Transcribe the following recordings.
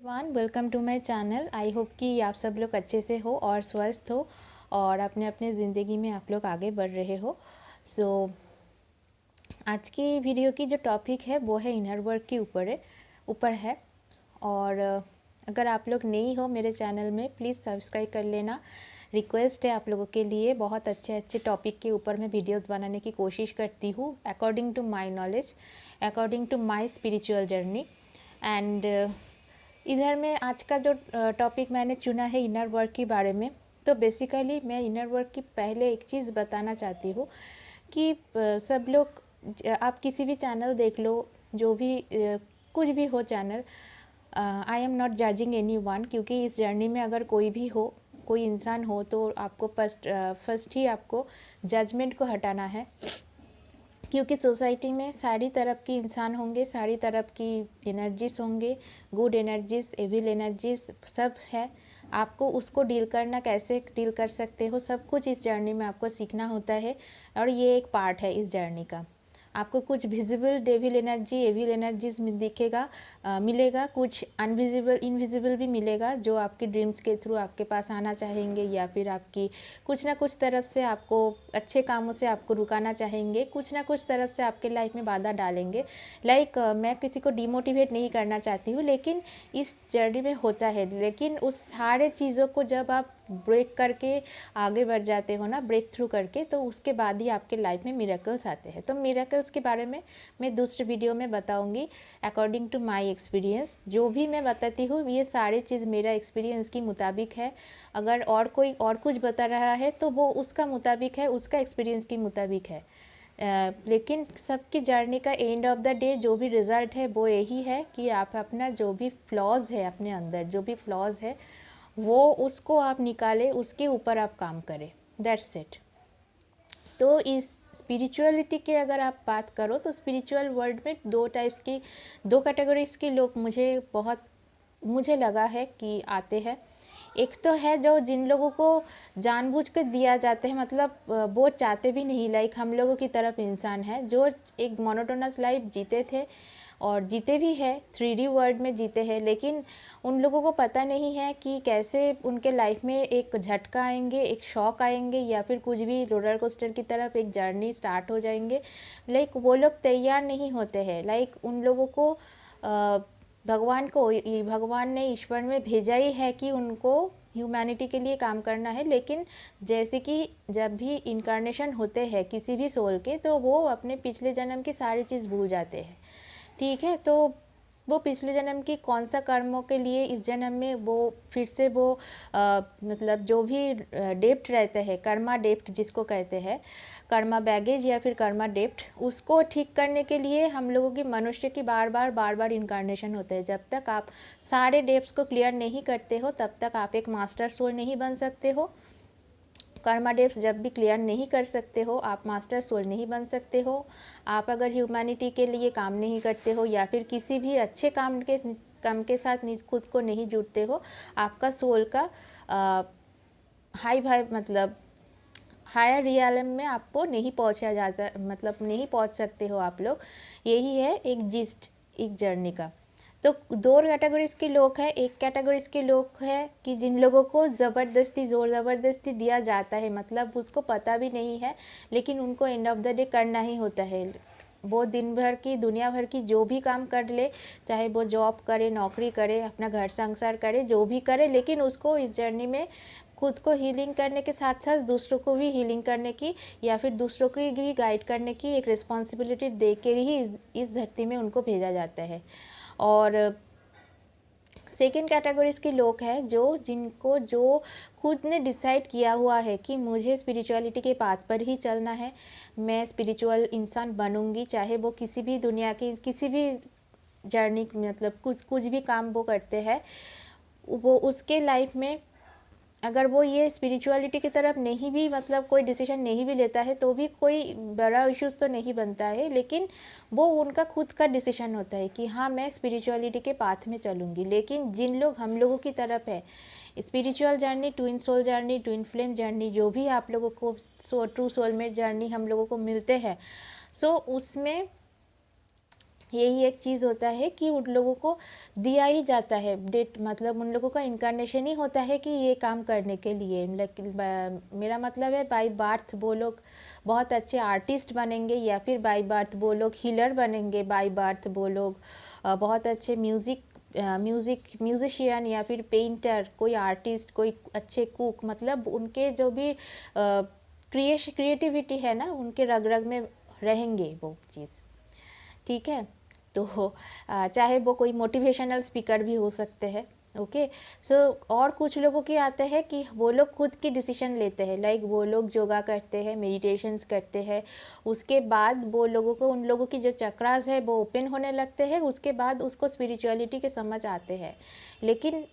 Everyone welcome to my channel. I hope कि आप सब लोग अच्छे से हो और स्वस्थ हो और अपने अपने ज़िंदगी में आप लोग आगे बढ़ रहे हो। आज की वीडियो की जो टॉपिक है वो है इनर वर्क के ऊपर है। और अगर आप लोग नई हो मेरे चैनल में प्लीज़ सब्सक्राइब कर लेना। रिक्वेस्ट है आप लोगों के लिए, बहुत अच्छे अच्छे टॉपिक के ऊपर मैं वीडियोस बनाने की कोशिश करती हूँ according to my knowledge, according to my spiritual journey. And इधर में आज का जो टॉपिक मैंने चुना है इनर वर्क के बारे में। तो बेसिकली मैं इनर वर्क की पहले एक चीज़ बताना चाहती हूँ कि सब लोग आप किसी भी चैनल देख लो, जो भी कुछ भी हो channel, I am not judging any one, क्योंकि इस जर्नी में अगर कोई भी हो, कोई इंसान हो, तो आपको फर्स्ट ही आपको जजमेंट को हटाना है। क्योंकि सोसाइटी में सारी तरफ के इंसान होंगे, सारी तरफ की एनर्जीज होंगे, गुड एनर्जीज, एविल एनर्जीज सब है। आपको उसको डील करना, कैसे डील कर सकते हो, सब कुछ इस जर्नी में आपको सीखना होता है। और ये एक पार्ट है इस जर्नी का। आपको कुछ visible devil energy, evil energies दिखेगा, मिलेगा, कुछ अनविजिबल इनविजिबल भी मिलेगा, जो आपकी ड्रीम्स के थ्रू आपके पास आना चाहेंगे या फिर आपकी कुछ ना कुछ तरफ से आपको अच्छे कामों से आपको रुकाना चाहेंगे, कुछ ना कुछ तरफ से आपके लाइफ में बाधा डालेंगे। मैं किसी को डिमोटिवेट नहीं करना चाहती हूँ, लेकिन इस जर्नी में होता है। लेकिन उस सारे चीज़ों को जब आप ब्रेक करके आगे बढ़ जाते हो ना, ब्रेक थ्रू करके, तो उसके बाद ही आपके लाइफ में मिरेकल्स आते हैं। तो मिरेकल्स के बारे में मैं दूसरे वीडियो में बताऊंगी अकॉर्डिंग टू माय एक्सपीरियंस। जो भी मैं बताती हूँ ये सारी चीज़ मेरा एक्सपीरियंस के मुताबिक है। अगर और कोई और कुछ बता रहा है तो वो उसका मुताबिक है, उसका एक्सपीरियंस के मुताबिक है। लेकिन सबकी जर्नी का एंड ऑफ द डे जो भी रिज़ल्ट है वो यही है कि आप अपना जो भी फ्लॉज है, अपने अंदर जो भी फ्लॉज है वो उसको आप निकालें, उसके ऊपर आप काम करें। That's it. तो इस स्पिरिचुअलिटी के अगर आप बात करो तो स्पिरिचुअल वर्ल्ड में दो कैटेगरीज के लोग मुझे लगा है कि आते हैं। एक तो है जो जिन लोगों को जानबूझ कर दिया जाता है, मतलब वो चाहते भी नहीं, लाइक हम लोगों की तरफ इंसान है जो एक मोनोटोनस लाइफ जीते थे और जीते भी है, 3D वर्ल्ड में जीते हैं। लेकिन उन लोगों को पता नहीं है कि कैसे उनके लाइफ में एक झटका आएंगे, एक शॉक आएंगे, या फिर कुछ भी रोलर कोस्टर की तरफ एक जर्नी स्टार्ट हो जाएंगे। लाइक वो लोग तैयार नहीं होते हैं। लाइक उन लोगों को भगवान ने ईश्वर में भेजा ही है कि उनको ह्यूमैनिटी के लिए काम करना है। लेकिन जैसे कि जब भी इनकारनेशन होते हैं किसी भी सोल के, तो वो अपने पिछले जन्म की सारी चीज़ भूल जाते हैं। ठीक है, तो वो पिछले जन्म की कौन सा कर्मों के लिए इस जन्म में वो फिर से वो मतलब जो भी डेप्ट रहते हैं, कर्मा डेप्ट जिसको कहते हैं, कर्मा बैगेज या फिर कर्मा डेप्ट, उसको ठीक करने के लिए हम लोगों की मनुष्य की बार बार इनकारनेशन होते हैं। जब तक आप सारे डेप्ट्स को क्लियर नहीं करते हो तब तक आप एक मास्टर सोल नहीं बन सकते हो। कर्मा डेप्स जब भी क्लियर नहीं कर सकते हो आप मास्टर सोल नहीं बन सकते हो। आप अगर ह्यूमैनिटी के लिए काम नहीं करते हो या फिर किसी भी अच्छे काम के साथ खुद को नहीं जुड़ते हो, आपका सोल का मतलब हायर रियलम में आपको नहीं पहुंचा जाता, मतलब नहीं पहुंच सकते हो आप लोग। यही है एक जिस्ट एक जर्नी का। तो दो कैटेगरीज के लोग हैं। एक कैटेगरीज के लोग हैं कि जिन लोगों को ज़ोर ज़बरदस्ती दिया जाता है, मतलब उसको पता भी नहीं है लेकिन उनको एंड ऑफ द डे करना ही होता है। वो दिन भर की दुनिया भर की जो भी काम कर ले, चाहे वो जॉब करे, नौकरी करे, अपना घर संसार करे, जो भी करे, लेकिन उसको इस जर्नी में खुद को हीलिंग करने के साथ साथ दूसरों को भी हीलिंग करने की या फिर दूसरों को भी गाइड करने की एक रिस्पॉन्सिबिलिटी दे के ही इस धरती में उनको भेजा जाता है। और सेकेंड कैटेगरीज के लोग हैं जो खुद ने डिसाइड किया हुआ है कि मुझे स्पिरिचुअलिटी के पाथ पर ही चलना है, मैं स्पिरिचुअल इंसान बनूंगी, चाहे वो किसी भी दुनिया की किसी भी जर्नी, मतलब कुछ भी काम वो करते हैं, वो उसके लाइफ में अगर वो ये स्पिरिचुअलिटी की तरफ नहीं भी, मतलब कोई डिसीजन नहीं भी लेता है तो भी कोई बड़ा इश्यूज तो नहीं बनता है। लेकिन वो उनका खुद का डिसीजन होता है कि हाँ मैं स्पिरिचुअलिटी के पाथ में चलूँगी। लेकिन जिन लोग हम लोगों की तरफ है spiritual journey, twin soul journey, twin flame journey, जो भी आप लोगों को ट्रू सोलमेट जर्नी हम लोगों को मिलते हैं, सो उसमें यही एक चीज़ होता है कि उन लोगों को दिया ही जाता है डेट, मतलब उन लोगों का इनकारनेशन ही होता है कि ये काम करने के लिए। लेकिन मेरा मतलब है बाय बर्थ वो लोग बहुत अच्छे आर्टिस्ट बनेंगे, या फिर बाय बर्थ वो लोग हीलर बनेंगे, बाय बर्थ वो लोग बहुत अच्छे म्यूजिशियन या फिर पेंटर, कोई आर्टिस्ट, कोई अच्छे कुक, मतलब उनके जो भी क्रिएटिविटी है ना, उनके रग रग में रहेंगे वो चीज़। ठीक है, तो चाहे वो कोई मोटिवेशनल स्पीकर भी हो सकते हैं। ओके, सो और कुछ लोगों के आते हैं कि वो लोग खुद की डिसीजन लेते हैं, लाइक वो लोग योगा करते हैं, मेडिटेशंस करते हैं, उसके बाद वो लोगों को, उन लोगों की जो चक्रास है वो ओपन होने लगते हैं, उसके बाद उसको स्पिरिचुअलिटी के समझ आते हैं। लेकिन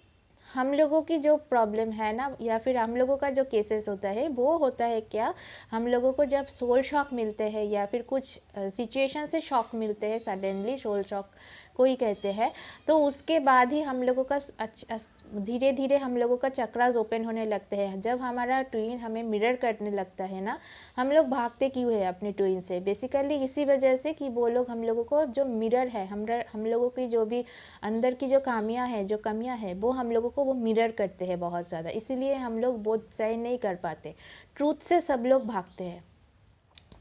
हम लोगों की जो प्रॉब्लम है ना, या फिर हम लोगों का जो केसेस होता है वो होता है क्या, हम लोगों को जब सोल शॉक मिलते हैं या फिर कुछ सिचुएशन से शॉक मिलते हैं, सडनली सोल शॉक कोई कहते हैं, तो उसके बाद ही हम लोगों का धीरे धीरे हम लोगों का चक्रास ओपन होने लगते हैं। जब हमारा ट्विन हमें मिरर करने लगता है ना, हम लोग भागते क्यों है अपने ट्विन से, बेसिकली इसी वजह से कि वो लोग हम लोगों को जो मिरर है, हम लोगों की जो भी अंदर की जो खामियां हैं, जो कमियां हैं, वो हम लोगों को वो मिरर करते हैं बहुत ज़्यादा, इसीलिए हम लोग बहुत सहन नहीं कर पाते, ट्रूथ से सब लोग भागते हैं।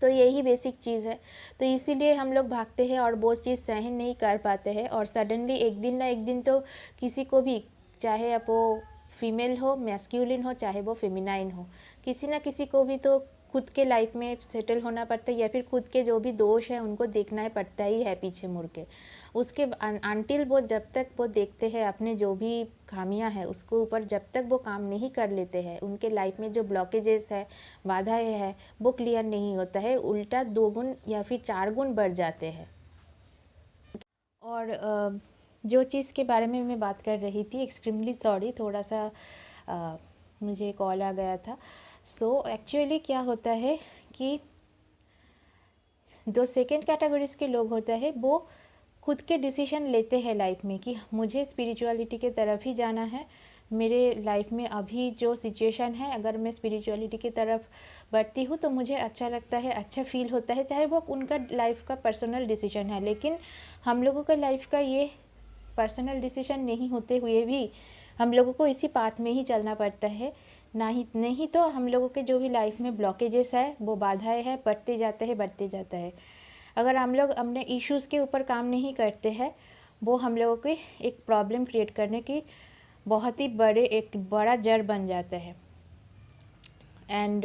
तो यही बेसिक चीज़ है, तो इसीलिए हम लोग भागते हैं और वो चीज़ सहन नहीं कर पाते हैं, और सडनली एक दिन ना एक दिन तो किसी को भी, चाहे अब वो फीमेल हो, मैस्कुलिन हो, चाहे वो फेमिनाइन हो, किसी ना किसी को भी तो खुद के लाइफ में सेटल होना पड़ता है, या फिर खुद के जो भी दोष है उनको देखना ही पड़ता ही है पीछे मुड़ के। उसके अनटिल वो, जब तक वो देखते हैं अपने जो भी खामियां हैं उसको ऊपर, जब तक वो काम नहीं कर लेते हैं, उनके लाइफ में जो ब्लॉकेजेस है, बाधाएं है, वो क्लियर नहीं होता है, उल्टा 2 गुण या फिर 4 गुण बढ़ जाते हैं। और जो चीज़ के बारे में मैं बात कर रही थी, एक्सट्रीमली सॉरी, थोड़ा सा मुझे कॉल आ गया था। सो एक्चुअली क्या होता है कि जो सेकेंड कैटेगरीज के लोग होते हैं वो खुद के डिसीजन लेते हैं लाइफ में कि मुझे स्पिरिचुअलिटी के तरफ ही जाना है, मेरे लाइफ में अभी जो सिचुएशन है, अगर मैं स्पिरिचुअलिटी की तरफ बढ़ती हूँ तो मुझे अच्छा लगता है, अच्छा फील होता है, चाहे वो उनका लाइफ का पर्सनल डिसीजन है। लेकिन हम लोगों का लाइफ का ये पर्सनल डिसीजन नहीं होते हुए भी हम लोगों को इसी पाथ में ही चलना पड़ता है, नहीं तो हम लोगों के जो भी लाइफ में ब्लॉकेजेस है, वो बाधाएं है, बढ़ते जाता है। अगर हम लोग अपने इश्यूज़ के ऊपर काम नहीं करते हैं, वो हम लोगों के एक प्रॉब्लम क्रिएट करने की बहुत ही एक बड़ा जड़ बन जाता है। एंड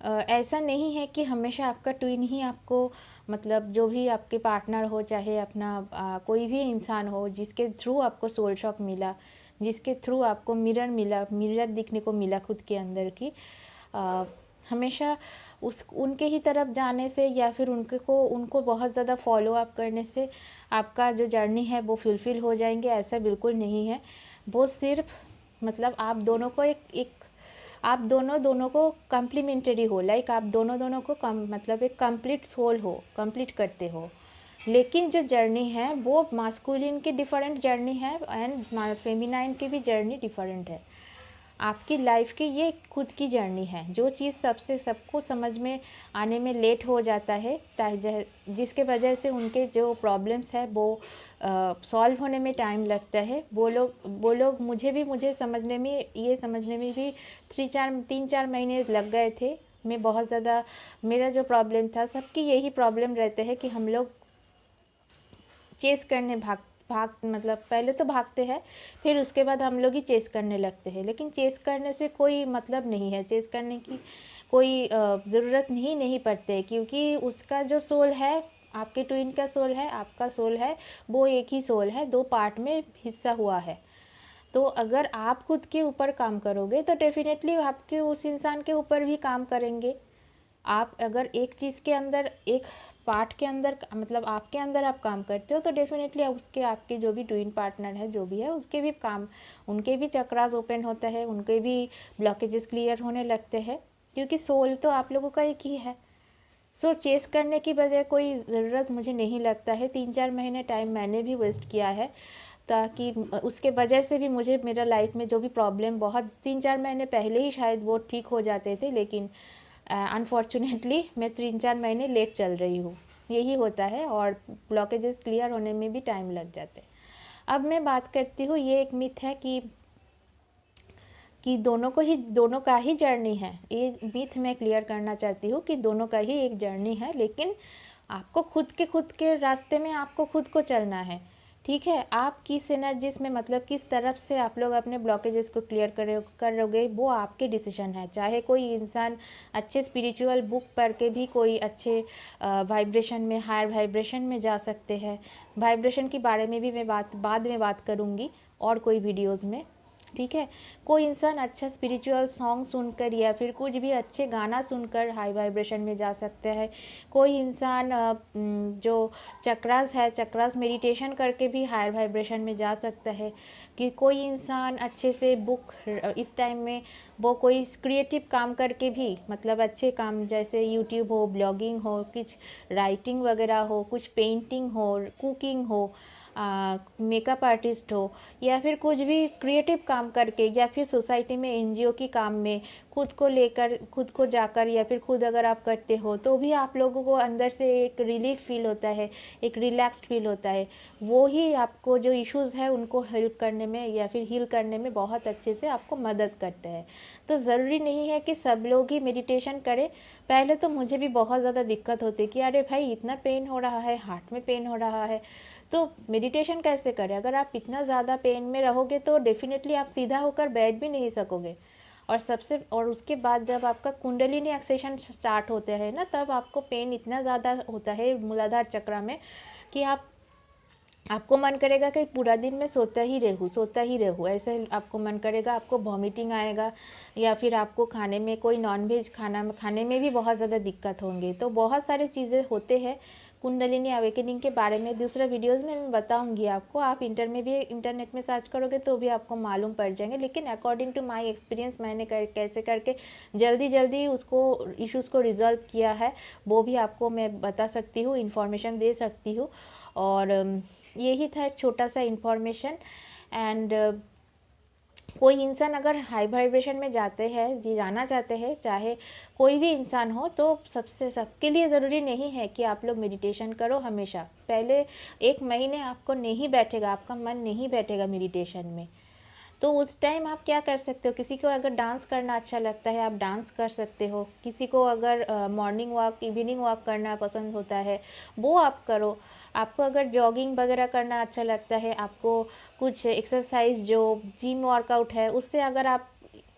ऐसा नहीं है कि हमेशा आपका ट्विन ही आपको, मतलब जो भी आपके पार्टनर हो, चाहे अपना कोई भी इंसान हो जिसके थ्रू आपको सोल शॉक मिला, जिसके थ्रू आपको मिरर दिखने को मिला खुद के अंदर की, हमेशा उनके ही तरफ जाने से या फिर उनको बहुत ज़्यादा फॉलो अप करने से आपका जो जर्नी है वो फुलफिल हो जाएंगे, ऐसा बिल्कुल नहीं है। वो सिर्फ मतलब आप दोनों को आप दोनों को कम्प्लीमेंटरी हो, लाइक आप दोनों को मतलब एक कंप्लीट सोल हो, कंप्लीट करते हो। लेकिन जो जर्नी है वो मास्कुलिन की डिफरेंट जर्नी है एंड फेमिनाइन की भी जर्नी डिफरेंट है। आपकी लाइफ की ये खुद की जर्नी है। जो चीज़ सबको समझ में आने में लेट हो जाता है, जिसके वजह से उनके जो प्रॉब्लम्स है वो सॉल्व होने में टाइम लगता है, वो लोग मुझे समझने में भी 3-4 महीने लग गए थे। मैं बहुत ज़्यादा, मेरा जो प्रॉब्लम था, सबकी यही प्रॉब्लम रहते हैं कि हम लोग चेस करने भाग मतलब पहले तो भागते हैं, फिर उसके बाद हम लोग ही चेस करने लगते हैं। लेकिन चेस करने से कोई मतलब नहीं है, चेस करने की कोई ज़रूरत नहीं पड़ती, क्योंकि उसका जो सोल है, आपके ट्विन का सोल है, आपका सोल है, वो एक ही सोल है, 2 पार्ट में हिस्सा हुआ है। तो अगर आप खुद के ऊपर काम करोगे तो डेफिनेटली आपके उस इंसान के ऊपर भी काम करेंगे। आप अगर एक चीज़ के अंदर, एक पार्ट के अंदर, मतलब आपके अंदर आप काम करते हो, तो डेफिनेटली आपके जो भी ट्विन पार्टनर है, जो भी है, उसके भी काम, उनके भी चक्रास ओपन होता है, उनके भी ब्लॉकेजेस क्लियर होने लगते हैं, क्योंकि सोल तो आप लोगों का एक ही है। सो चेस करने की बजाय कोई ज़रूरत मुझे नहीं लगता है। 3-4 महीने टाइम मैंने भी वेस्ट किया है, ताकि उसके वजह से भी मुझे मेरा लाइफ में जो भी प्रॉब्लम, बहुत 3-4 महीने पहले ही शायद वो ठीक हो जाते थे, लेकिन अनफॉर्चुनेटली मैं 3-4 महीने लेट चल रही हूँ। यही होता है, और ब्लॉकेजेस क्लियर होने में भी टाइम लग जाते हैं। अब मैं बात करती हूँ, ये एक मिथ है कि दोनों का ही जर्नी है। ये मिथ मैं क्लियर करना चाहती हूँ कि दोनों का ही एक जर्नी है, लेकिन आपको खुद के रास्ते में आपको खुद को चलना है। ठीक है, आप किस एनर्जीज में, मतलब किस तरफ से आप लोग अपने ब्लॉकेजेस को क्लियर करोगे, वो आपके डिसीजन है। चाहे कोई इंसान अच्छे स्पिरिचुअल बुक पढ़ के भी कोई अच्छे वाइब्रेशन में, हायर वाइब्रेशन में जा सकते हैं। वाइब्रेशन के बारे में भी मैं बाद में बात करूँगी और कोई वीडियोज़ में। ठीक है, कोई इंसान अच्छा स्पिरिचुअल सॉन्ग सुनकर या फिर कुछ भी अच्छे गाना सुनकर हाई वाइब्रेशन में जा सकता है। कोई इंसान जो चक्रास है, चक्रास मेडिटेशन करके भी हायर वाइब्रेशन में जा सकता है। कि कोई इंसान अच्छे से बुक इस टाइम में वो कोई क्रिएटिव काम करके भी, मतलब अच्छे काम जैसे यूट्यूब हो, ब्लॉगिंग हो, कुछ राइटिंग वगैरह हो, कुछ पेंटिंग हो, कुकिंग हो, मेकअप आर्टिस्ट हो, या फिर कुछ भी क्रिएटिव काम करके, या फिर सोसाइटी में एनजीओ की काम में खुद को लेकर, खुद को जाकर, या फिर खुद अगर आप करते हो तो भी आप लोगों को अंदर से एक रिलीफ फील होता है, एक रिलैक्स्ड फील होता है। वो ही आपको जो इश्यूज़ है उनको हेल्प करने में या फिर हील करने में बहुत अच्छे से आपको मदद करते हैं। तो ज़रूरी नहीं है कि सब लोग ही मेडिटेशन करें। पहले तो मुझे भी बहुत ज़्यादा दिक्कत होती कि अरे भाई इतना पेन हो रहा है, हार्ट में पेन हो रहा है, तो मेडिटेशन कैसे करें। अगर आप इतना ज़्यादा पेन में रहोगे तो डेफिनेटली आप सीधा होकर बैठ भी नहीं सकोगे। और उसके बाद जब आपका कुंडलिनी एक्सेशन स्टार्ट होते हैं ना, तब आपको पेन इतना ज़्यादा होता है मूलाधार चक्र में कि आपको मन करेगा कि पूरा दिन मैं सोता ही रहूँ, ऐसे आपको मन करेगा। आपको वॉमिटिंग आएगा, या फिर आपको खाने में कोई नॉनवेज खाने में भी बहुत ज़्यादा दिक्कत होंगी। तो बहुत सारी चीज़ें होते हैं। कुंडलिनी अवेकनिंग के बारे में दूसरा वीडियोस में मैं बताऊंगी आपको। आप इंटरनेट में सर्च करोगे तो भी आपको मालूम पड़ जाएंगे। लेकिन अकॉर्डिंग टू माय एक्सपीरियंस मैंने कैसे करके जल्दी उसको इश्यूज़ को रिजॉल्व किया है, वो भी आपको मैं बता सकती हूँ, इन्फॉर्मेशन दे सकती हूँ। और यही था एक छोटा सा इन्फॉर्मेशन। एंड कोई इंसान अगर हाई वाइब्रेशन में जाना चाहते हैं, चाहे कोई भी इंसान हो, तो सबके लिए ज़रूरी नहीं है कि आप लोग मेडिटेशन करो हमेशा। पहले 1 महीने आपको नहीं बैठेगा, आपका मन नहीं बैठेगा मेडिटेशन में, तो उस टाइम आप क्या कर सकते हो। किसी को अगर डांस करना अच्छा लगता है, आप डांस कर सकते हो। किसी को अगर मॉर्निंग वॉक, इवनिंग वॉक करना पसंद होता है, वो आप करो। आपको अगर जॉगिंग वगैरह करना अच्छा लगता है, आपको कुछ एक्सरसाइज जो जिम वर्कआउट है उससे अगर आप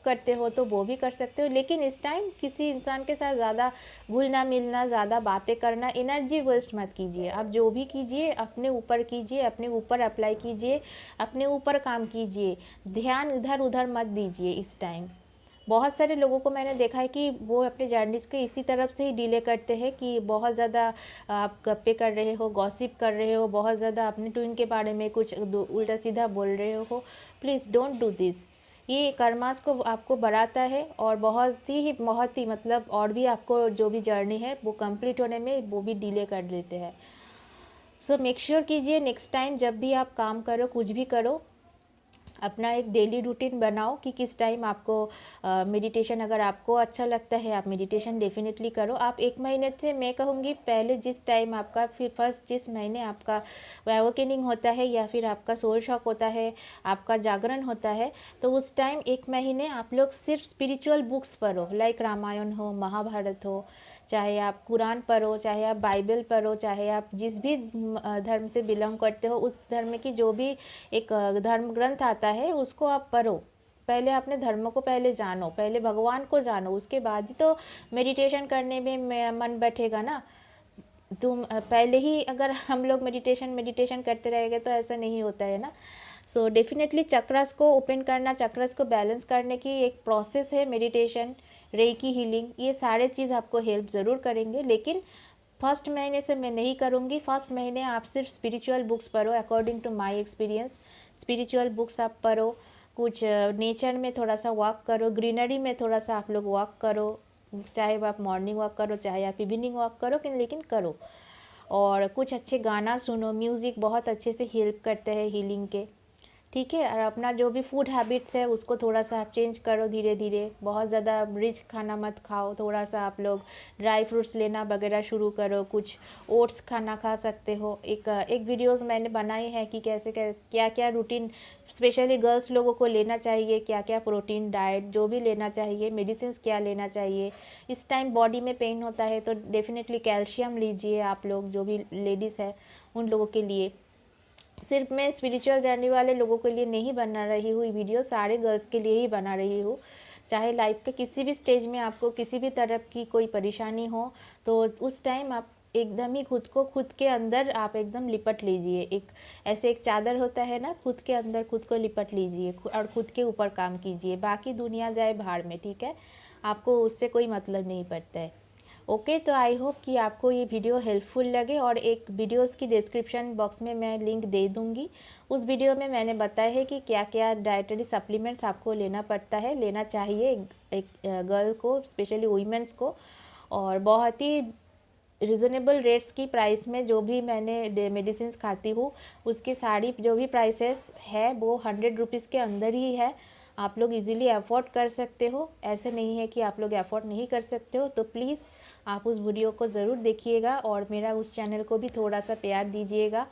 करते हो तो वो भी कर सकते हो। लेकिन इस टाइम किसी इंसान के साथ ज़्यादा घुलना मिलना, ज़्यादा बातें करना, एनर्जी वेस्ट मत कीजिए। आप जो भी कीजिए अपने ऊपर कीजिए, अपने ऊपर अप्लाई कीजिए, अपने ऊपर काम कीजिए। ध्यान इधर उधर मत दीजिए इस टाइम। बहुत सारे लोगों को मैंने देखा है कि वो अपने जर्नीज के इसी तरफ से ही डिले करते हैं कि बहुत ज़्यादा आप गप्पे कर रहे हो, गॉसिप कर रहे हो, बहुत ज़्यादा अपने ट्विन के बारे में कुछ उल्टा सीधा बोल रहे हो। Please don't do this. ये कर्मास को आपको बढ़ाता है, और बहुत ही मतलब और भी आपको जो भी जर्नी है वो कंप्लीट होने में वो भी डिले कर देते हैं। सो मेक श्योर कीजिए नेक्स्ट टाइम जब भी आप काम करो, कुछ भी करो, अपना एक डेली रूटीन बनाओ कि किस टाइम आपको मेडिटेशन, अगर आपको अच्छा लगता है आप मेडिटेशन डेफिनेटली करो। आप 1 महीने से, मैं कहूँगी पहले जिस टाइम आपका, फिर फर्स्ट जिस महीने आपका अवेकनिंग होता है या फिर आपका सोल शॉक होता है, आपका जागरण होता है, तो उस टाइम 1 महीने आप लोग सिर्फ स्पिरिचुअल बुक्स पढ़ो, लाइक रामायण हो, महाभारत हो, चाहे आप कुरान पढ़ो, चाहे आप बाइबल पढ़ो, चाहे आप जिस भी धर्म से बिलोंग करते हो उस धर्म की जो भी एक धर्म ग्रंथ आता है उसको आप पढ़ो। पहले अपने धर्म को पहले जानो, पहले भगवान को जानो, उसके बाद ही तो मेडिटेशन करने में मन बैठेगा ना। तुम पहले ही अगर हम लोग मेडिटेशन करते रहेंगे तो ऐसा नहीं होता है ना। सो डेफिनेटली चक्रस को ओपन करना, चक्रस को बैलेंस करने की एक प्रोसेस है मेडिटेशन, रेकी हीलिंग, ये सारे चीज़ आपको हेल्प ज़रूर करेंगे। लेकिन फर्स्ट महीने से मैं नहीं करूँगी। फर्स्ट महीने आप सिर्फ स्पिरिचुअल बुक्स पढ़ो। According to my experience spiritual books आप पढ़ो, कुछ नेचर में थोड़ा सा वॉक करो, ग्रीनरी में थोड़ा सा आप लोग वॉक करो, चाहे आप मॉर्निंग वॉक करो चाहे आप इवनिंग वॉक करो, लेकिन करो। और कुछ अच्छे गाना सुनो, म्यूज़िक बहुत अच्छे से हेल्प करते हैं हीलिंग के। ठीक है। और अपना जो भी फूड हैबिट्स है उसको थोड़ा सा आप चेंज करो धीरे धीरे। बहुत ज़्यादा रिच खाना मत खाओ, थोड़ा सा आप लोग ड्राई फ्रूट्स लेना वगैरह शुरू करो, कुछ ओट्स खाना खा सकते हो। एक वीडियोस मैंने बनाई है कि कैसे क्या क्या रूटीन स्पेशली गर्ल्स लोगों को लेना चाहिए, क्या क्या प्रोटीन डाइट जो भी लेना चाहिए, मेडिसिन क्या लेना चाहिए। इस टाइम बॉडी में पेन होता है तो डेफिनेटली कैल्शियम लीजिए आप लोग, जो भी लेडीज़ है उन लोगों के लिए। सिर्फ मैं स्पिरिचुअल जर्नी वाले लोगों के लिए नहीं बना रही हूँ वीडियो, सारे गर्ल्स के लिए ही बना रही हूँ। चाहे लाइफ के किसी भी स्टेज में आपको किसी भी तरह की कोई परेशानी हो तो उस टाइम आप एकदम ही खुद को खुद के अंदर आप एकदम लिपट लीजिए। एक चादर होता है ना, खुद के अंदर खुद को लिपट लीजिए और खुद के ऊपर काम कीजिए। बाकी दुनिया जाए भाड़ में, ठीक है, आपको उससे कोई मतलब नहीं पड़ता है। ओके, तो आई होप कि आपको ये वीडियो हेल्पफुल लगे। और एक वीडियोस की डिस्क्रिप्शन बॉक्स में मैं लिंक दे दूँगी। उस वीडियो में मैंने बताया है कि क्या क्या डाइटरी सप्लीमेंट्स आपको लेना पड़ता है, लेना चाहिए एक गर्ल को, स्पेशली वुमेन्स को। और बहुत ही रिजनेबल रेट्स की प्राइस में जो भी मैंने मेडिसिन खाती हूँ उसकी सारी जो भी प्राइसेस है वो 100 रुपीज़ के अंदर ही है। आप लोग इजीली अफोर्ड कर सकते हो, ऐसे नहीं है कि आप लोग अफोर्ड नहीं कर सकते हो। तो प्लीज़ आप उस वीडियो को ज़रूर देखिएगा और मेरा उस चैनल को भी थोड़ा सा प्यार दीजिएगा।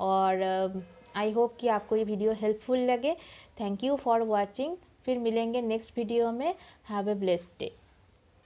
और आई होप कि आपको ये वीडियो हेल्पफुल लगे। Thank you for watching. फिर मिलेंगे नेक्स्ट वीडियो में। Have a blessed day.